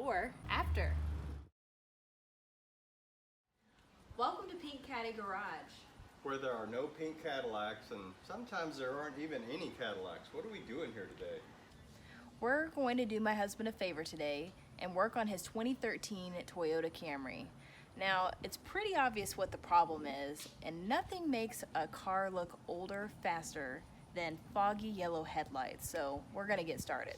or after. Welcome to Pink Caddy Garage, where there are no pink Cadillacs and sometimes there aren't even any Cadillacs. What are we doing here today? We're going to do my husband a favor today and work on his 2013 Toyota Camry. Now, it's pretty obvious what the problem is, and nothing makes a car look older faster than foggy yellow headlights, so we're gonna get started.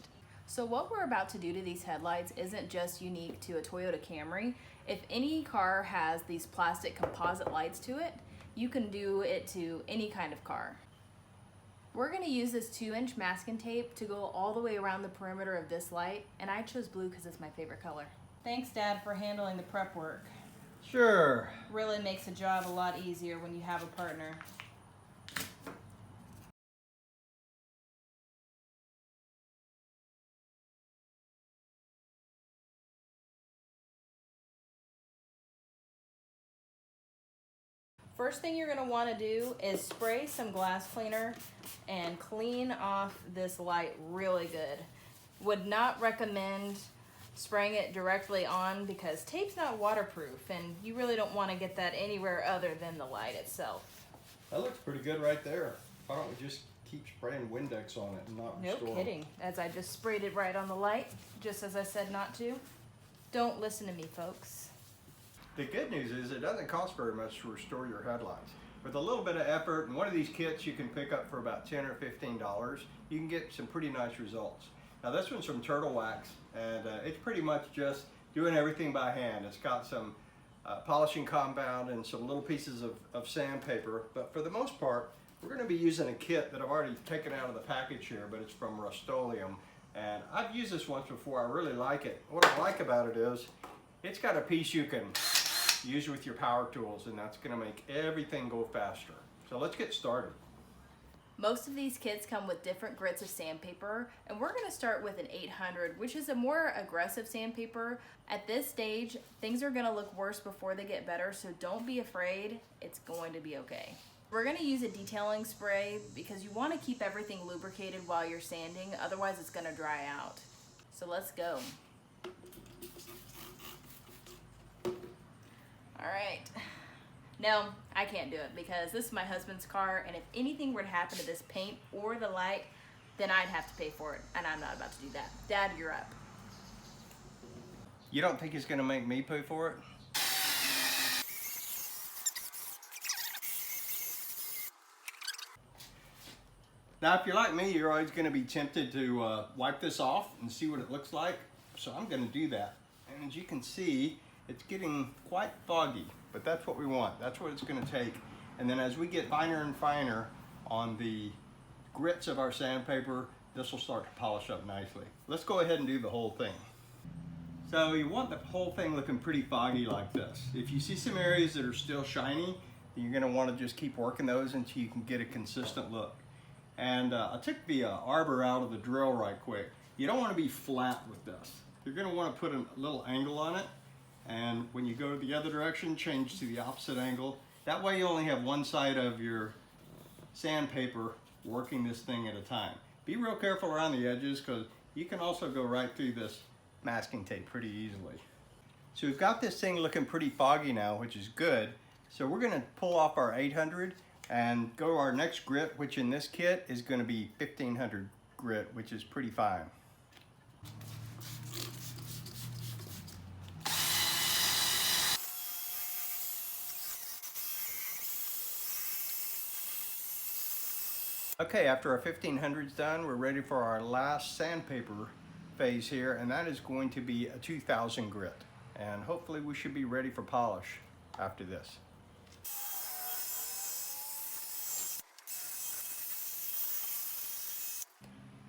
So what we're about to do to these headlights isn't just unique to a Toyota Camry. If any car has these plastic composite lights to it, you can do it to any kind of car. We're gonna use this 2-inch masking tape to go all the way around the perimeter of this light, and I chose blue because it's my favorite color. Thanks, Dad, for handling the prep work. Sure. Really makes the job a lot easier when you have a partner. First thing you're going to want to do is spray some glass cleaner and clean off this light really good. Would not recommend spraying it directly on because tape's not waterproof and you really don't want to get that anywhere other than the light itself. That looks pretty good right there. Why don't we just keep spraying Windex on it and not restore? No kidding, as I just sprayed it right on the light, just as I said not to. Don't listen to me, folks. The good news is it doesn't cost very much to restore your headlights. With a little bit of effort and one of these kits you can pick up for about $10 or $15, you can get some pretty nice results. Now this one's from Turtle Wax, and it's pretty much just doing everything by hand. It's got some polishing compound and some little pieces of sandpaper, but for the most part we're going to be using a kit that I've already taken out of the package here, but it's from Rust-Oleum, and I've used this once before. I really like it. What I like about it is it's got a piece you can use with your power tools, and that's going to make everything go faster. So let's get started. Most of these kits come with different grits of sandpaper, and we're going to start with an 800, which is a more aggressive sandpaper. At this stage, things are going to look worse before they get better, so don't be afraid. It's going to be okay. We're going to use a detailing spray because you want to keep everything lubricated while you're sanding, otherwise it's going to dry out. So let's go. All right. No, I can't do it because this is my husband's car, and if anything were to happen to this paint or the light, then I'd have to pay for it, and I'm not about to do that. Dad, you're up. You don't think he's going to make me pay for it? Now, if you're like me, you're always going to be tempted to wipe this off and see what it looks like. So I'm going to do that. And as you can see, it's getting quite foggy, but that's what we want. That's what it's going to take. And then as we get finer and finer on the grits of our sandpaper, this will start to polish up nicely. Let's go ahead and do the whole thing. So you want the whole thing looking pretty foggy like this. If you see some areas that are still shiny, then you're going to want to just keep working those until you can get a consistent look. And I took the arbor out of the drill right quick. You don't want to be flat with this. You're going to want to put a little angle on it. And when you go the other direction, change to the opposite angle. That way you only have one side of your sandpaper working this thing at a time. Be real careful around the edges because you can also go right through this masking tape pretty easily. So we've got this thing looking pretty foggy now, which is good. So we're going to pull off our 800 and go to our next grit, which in this kit is going to be 1500 grit, which is pretty fine. Okay, after our 1500's done, we're ready for our last sandpaper phase here, and that is going to be a 2000 grit. And hopefully we should be ready for polish after this.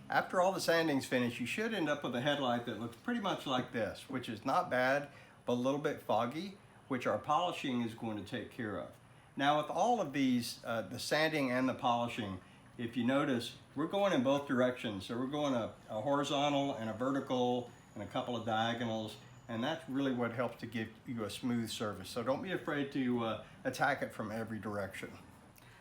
After all the sanding's finished, you should end up with a headlight that looks pretty much like this, which is not bad, but a little bit foggy, which our polishing is going to take care of. Now with all of these, the sanding and the polishing, if you notice, we're going in both directions. So we're going a horizontal and a vertical and a couple of diagonals, and that's really what helps to give you a smooth surface. So don't be afraid to attack it from every direction.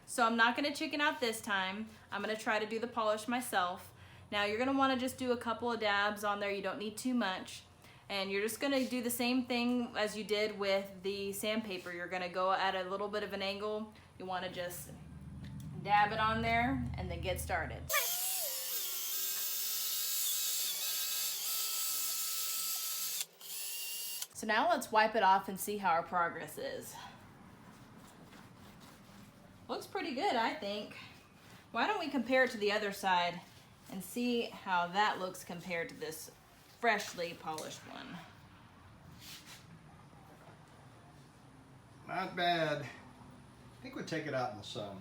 So I'm not gonna chicken out this time. I'm gonna try to do the polish myself. Now you're gonna wanna just do a couple of dabs on there. You don't need too much. And you're just gonna do the same thing as you did with the sandpaper. You're gonna go at a little bit of an angle. You wanna just dab it on there and then get started. So now let's wipe it off and see how our progress is. Looks pretty good, I think. Why don't we compare it to the other side and see how that looks compared to this freshly polished one. Not bad. I think we'll take it out in the sun.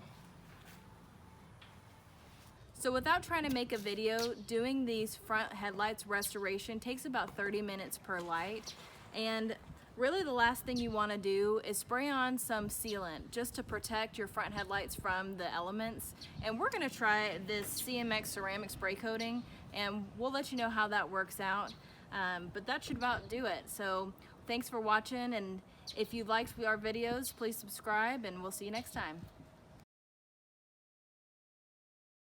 So without trying to make a video, doing these front headlights restoration takes about 30 minutes per light. And really the last thing you want to do is spray on some sealant just to protect your front headlights from the elements. And we're going to try this CMX ceramic spray coating, and we'll let you know how that works out. But that should about do it. So thanks for watching, and if you liked our videos, please subscribe, and we'll see you next time.